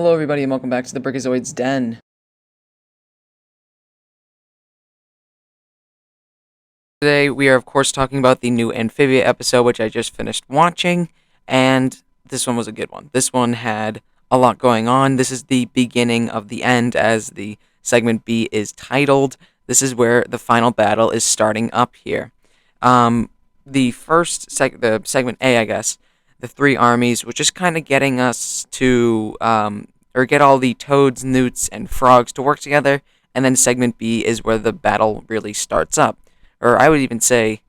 Hello everybody and welcome back to the Brickazoid's Den. Today we are of course talking about the new Amphibia episode which I just finished watching, and this one was a good one. This one had a lot going on. This is the beginning of the end, as the segment B is titled. This is where the final battle is starting up here. The segment A, I guess, the three armies, was just kind of getting us to or get all the toads, newts, and frogs to work together, and then segment B is where the battle really starts up. Or I would even say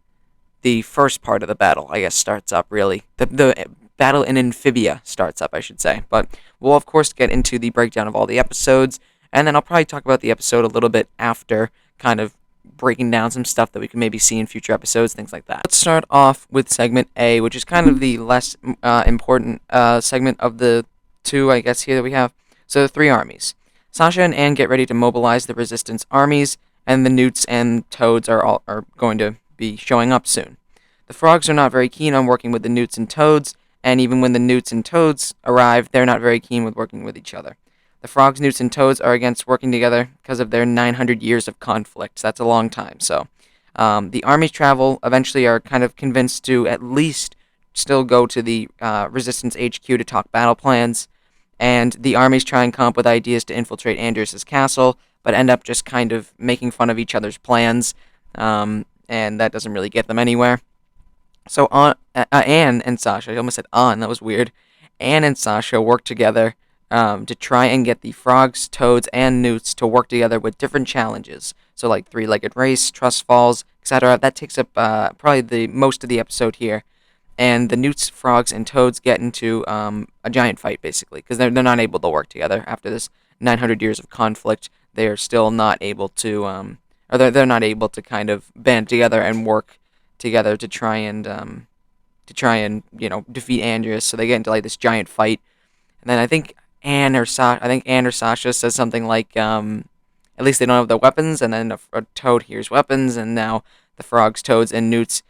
the first part of the battle, I guess, starts up, really. The battle in Amphibia starts up, I should say. But we'll, of course, get into the breakdown of all the episodes, and then I'll probably talk about the episode a little bit after, kind of breaking down some stuff that we can maybe see in future episodes, things like that. Let's start off with segment A, which is kind of the less important segment of the two, I guess, here that we have. So the three armies. Sasha and Anne get ready to mobilize the resistance armies, and the newts and toads are going to be showing up soon. The frogs are not very keen on working with the newts and toads, and even when the newts and toads arrive, they're not very keen with working with each other. The frogs, newts, and toads are against working together because of their 900 years of conflict. That's a long time. So the armies travel, eventually are kind of convinced to at least still go to the Resistance HQ to talk battle plans, and the armies try and come up with ideas to infiltrate Andrew's castle, but end up just kind of making fun of each other's plans, and that doesn't really get them anywhere. So Anne and Sasha, I almost said on, that was weird. Anne and Sasha work together to try and get the frogs, toads, and newts to work together with different challenges. So like three-legged race, trust falls, etc. That takes up probably the most of the episode here. And the newts, frogs, and toads get into a giant fight, basically, because they're not able to work together after this 900 years of conflict. They are still not able to, or they're not able to kind of band together and work together to try and defeat Andreas. So they get into like this giant fight, and then I think Anne or Sasha says something like, at least they don't have the weapons, and then a toad hears weapons, and now the frogs, toads, and newts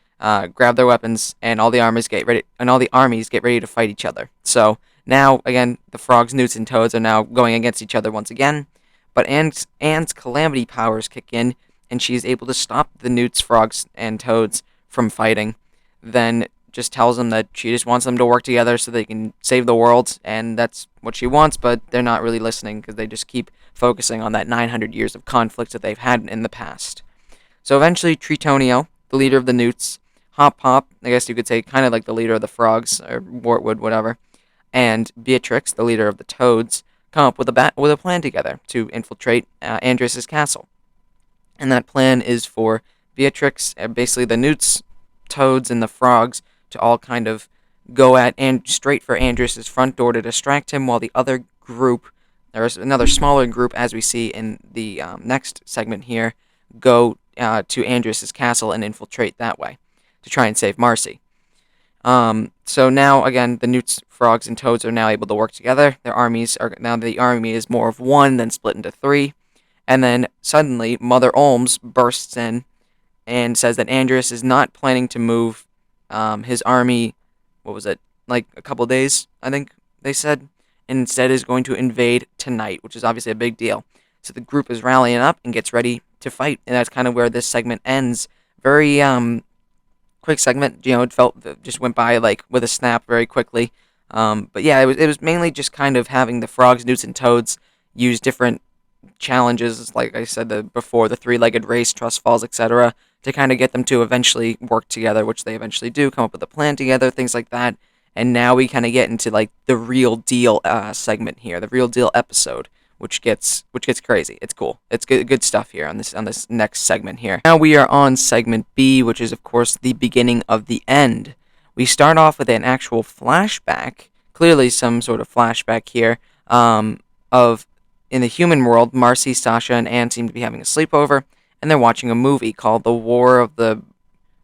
grab their weapons, and all the armies get ready to fight each other. So now again, the frogs, newts, and toads are now going against each other once again. But Anne's calamity powers kick in, and she's able to stop the newts, frogs, and toads from fighting. Then just tells them that she just wants them to work together so they can save the world, and that's what she wants, but they're not really listening because they just keep focusing on that 900 years of conflict that they've had in the past. So eventually, Tritonio, the leader of the newts, Hop Pop, I guess you could say kind of like the leader of the frogs, or Wartwood, whatever, and Beatrix, the leader of the toads, come up with a plan together to infiltrate Andrew's castle. And that plan is for Beatrix, basically the newts, toads, and the frogs, to all kind of go at and straight for Andrew's front door to distract him, while the other group, there's another smaller group, as we see in the next segment here, go to Andrew's castle and infiltrate that way to try and save Marcy. So now, again, the newts, frogs, and toads are now able to work together. The army is more of one than split into three. And then suddenly, Mother Olms bursts in and says that Andreas is not planning to move his army, what was it, like a couple days, I think they said, and instead is going to invade tonight, which is obviously a big deal. So the group is rallying up and gets ready to fight, and that's kind of where this segment ends. Very quick segment, it just went by like with a snap very quickly. But yeah, it was mainly just kind of having the frogs, newts, and toads use different challenges, like I said before, the three-legged race, trust falls, etc., to kind of get them to eventually work together, which they eventually do, come up with a plan together, things like that. And now we kind of get into like the real deal segment here, the real deal episode, which gets crazy. It's cool. It's good stuff here on this next segment here. Now we are on segment B, which is of course the beginning of the end. We start off with an actual flashback, clearly some sort of flashback here, of in the human world, Marcy, Sasha, and Anne seem to be having a sleepover, and they're watching a movie called The War of the...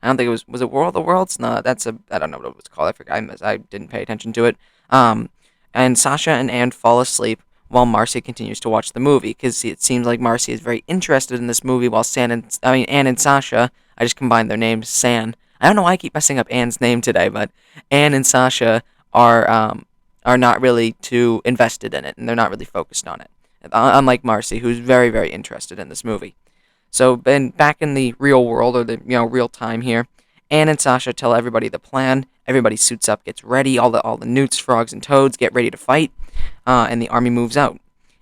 I don't think was it War of the Worlds? No, I don't know what it was called. I forgot. I didn't pay attention to it. And Sasha and Anne fall asleep while Marcy continues to watch the movie, because it seems like Marcy is very interested in this movie, while Anne and Sasha, I just combined their names, San. I don't know why I keep messing up Anne's name today, but Anne and Sasha are are not really too invested in it, and they're not really focused on it. Unlike Marcy, who's very, very interested in this movie. So, then back in the real world, or the real time here, Anne and Sasha tell everybody the plan. Everybody suits up, gets ready. All the newts, frogs, and toads get ready to fight, and the army moves out.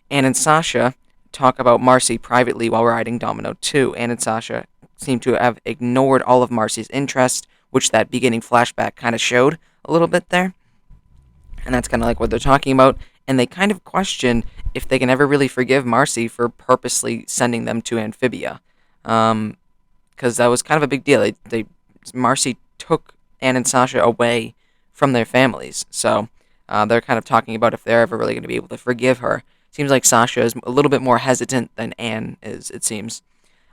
Anne and Sasha talk about Marcy privately while riding Domino 2. Anne and Sasha seem to have ignored all of Marcy's interest, which that beginning flashback kind of showed a little bit there. And that's kind of like what they're talking about. And they kind of question if they can ever really forgive Marcy for purposely sending them to Amphibia, because that was kind of a big deal. Marcy took Anne and Sasha away from their families, so they're kind of talking about if they're ever really going to be able to forgive her. Seems like Sasha is a little bit more hesitant than Anne is, it seems.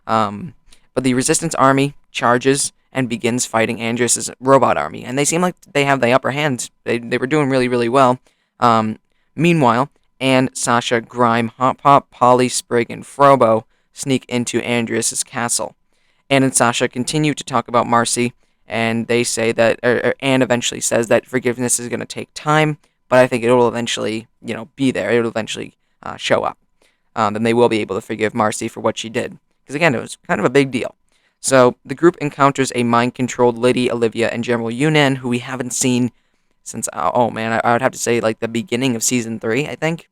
But the Resistance army charges and begins fighting Andrus' robot army, and they seem like they have the upper hand. They were doing really, really well. Meanwhile, Anne, Sasha, Grime, Hop Pop, Polly, Sprig, and Frobo sneak into Andrus' castle. Anne and Sasha continue to talk about Marcy, and they say that, or Anne eventually says that forgiveness is going to take time, but I think it will eventually, be there. It will eventually show up. Then they will be able to forgive Marcy for what she did. Because again, it was kind of a big deal. So the group encounters a mind-controlled Lady Olivia and General Yunan, who we haven't seen since, I would have to say, like, the beginning of Season 3, I think.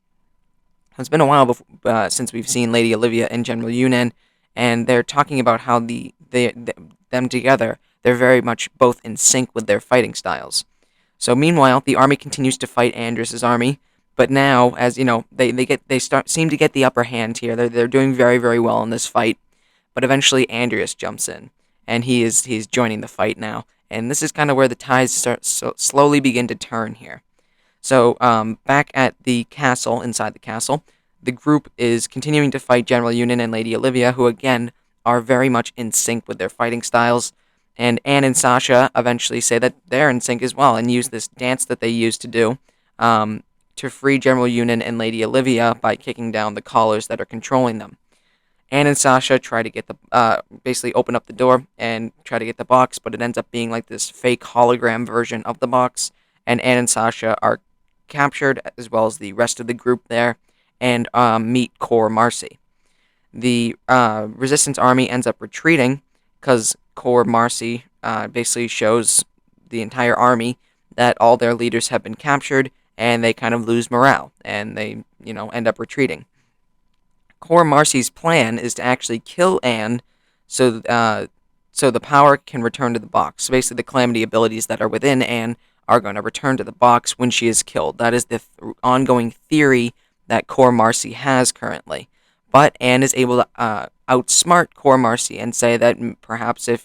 It's been a while since we've seen Lady Olivia and General Yunan, and they're talking about how them together, they're very much both in sync with their fighting styles. So meanwhile, the army continues to fight Andrus' army, but now, as seem to get the upper hand here. They're doing very, very well in this fight, but eventually Andrus jumps in, and he's joining the fight now. And this is kind of where the tides slowly begin to turn here. So back at the castle, inside the castle, the group is continuing to fight General Yunan and Lady Olivia, who again are very much in sync with their fighting styles. And Anne and Sasha eventually say that they're in sync as well, and use this dance that they used to do to free General Yunan and Lady Olivia by kicking down the collars that are controlling them. Anne and Sasha try to get basically open up the door and try to get the box, but it ends up being like this fake hologram version of the box. And Anne and Sasha are captured, as well as the rest of the group there, and meet Core Marcy. The Resistance army ends up retreating because Core Marcy basically shows the entire army that all their leaders have been captured, and they kind of lose morale, and they end up retreating. Core Marcy's plan is to actually kill Anne so the power can return to the box. So basically, the Calamity abilities that are within Anne are going to return to the box when she is killed. That is the ongoing theory that Core Marcy has currently. But Anne is able to outsmart Core Marcy and say that perhaps is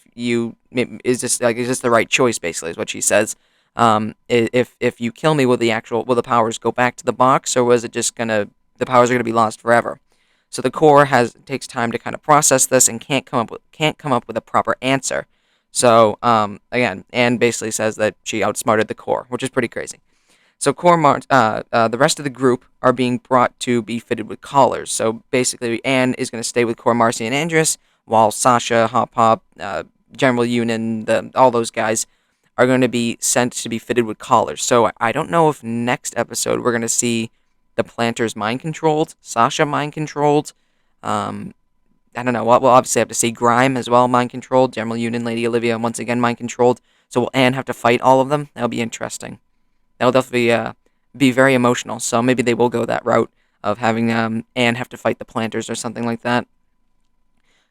this the right choice? Basically, is what she says. If you kill me, will the powers go back to the box, or was it just the powers are gonna be lost forever? So the core takes time to kind of process this and can't come up with a proper answer. So again, Anne basically says that she outsmarted the core, which is pretty crazy. So the rest of the group are being brought to be fitted with collars. So basically, Anne is going to stay with Core Marcy and Andrus, while Sasha, Hop Hop, General Yunan, all those guys are going to be sent to be fitted with collars. So I don't know if next episode we're going to see the planters mind-controlled, Sasha mind-controlled. I don't know. We'll obviously have to see Grime as well mind-controlled, General Yunan, Lady Olivia once again mind-controlled. So will Anne have to fight all of them? That'll be interesting. That'll definitely be very emotional. So maybe they will go that route of having Anne have to fight the planters or something like that.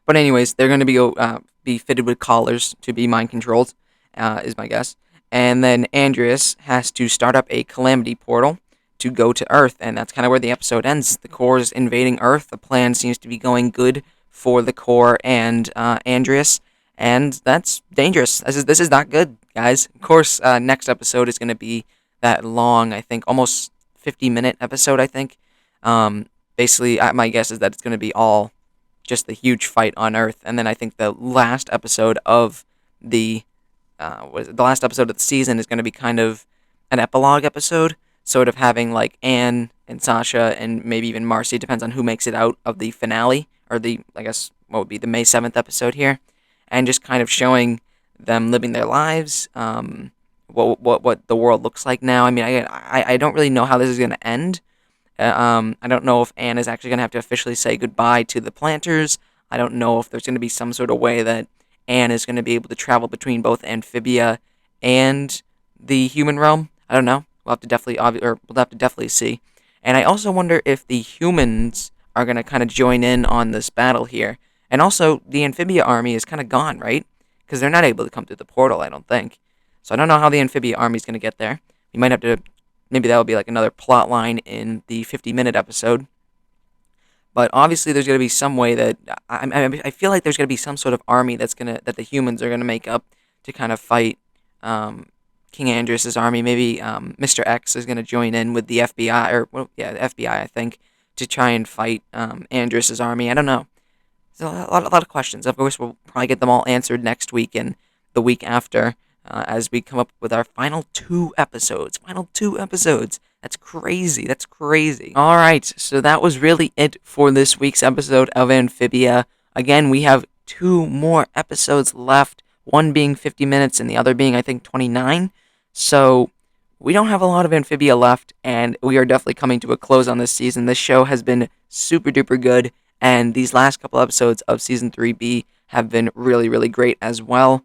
But anyways, they're going to be fitted with collars to be mind-controlled, is my guess. And then Andrus has to start up a Calamity portal to go to Earth, and that's kind of where the episode ends. The core is invading Earth. The plan seems to be going good for the core and Andrus, and that's dangerous. This is not good, guys. Of course, next episode is going to be that long, I think, almost 50-minute episode, I think. Basically, my guess is that it's going to be all just the huge fight on Earth, and then I think the last episode of the season is going to be kind of an epilogue episode, sort of having like Anne and Sasha and maybe even Marcy, depends on who makes it out of the finale, or I guess what would be the May 7th episode here, and just kind of showing them living their lives, what the world looks like now. I mean, I don't really know how this is gonna end. I don't know if Anne is actually going to have to officially say goodbye to the planters. I don't know if there's going to be some sort of way that Anne is going to be able to travel between both Amphibia and the human realm. I don't know. We'll have to definitely see. And I also wonder if the humans are going to kind of join in on this battle here. And also, the Amphibia army is kind of gone, right? Because they're not able to come through the portal, I don't think. So I don't know how the Amphibia army is going to get there. You might have to maybe that will be like another plot line in the 50-minute episode. But obviously, there's going to be some way that I feel like there's going to be some sort of army that the humans are going to make up to kind of fight King Andrus's army. Maybe Mr. X is going to join in with the FBI, or well, yeah, the FBI, I think, to try and fight Andrus's army. I don't know. There's a lot of questions. Of course, we'll probably get them all answered next week and the week after as we come up with our final two episodes. Final two episodes. That's crazy. That's crazy. All right, so that was really it for this week's episode of Amphibia. Again, we have two more episodes left, one being 50 minutes and the other being, I think, 29. So we don't have a lot of Amphibia left, and we are definitely coming to a close on this season. This show has been super duper good, and these last couple episodes of Season 3B have been really, really great as well.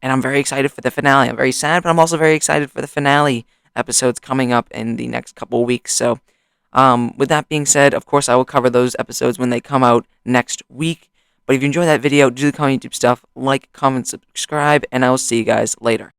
And I'm very excited for the finale. I'm very sad, but I'm also very excited for the finale episodes coming up in the next couple weeks. So, with that being said, of course, I will cover those episodes when they come out next week. But if you enjoyed that video, do the common YouTube stuff, like, comment, subscribe, and I will see you guys later.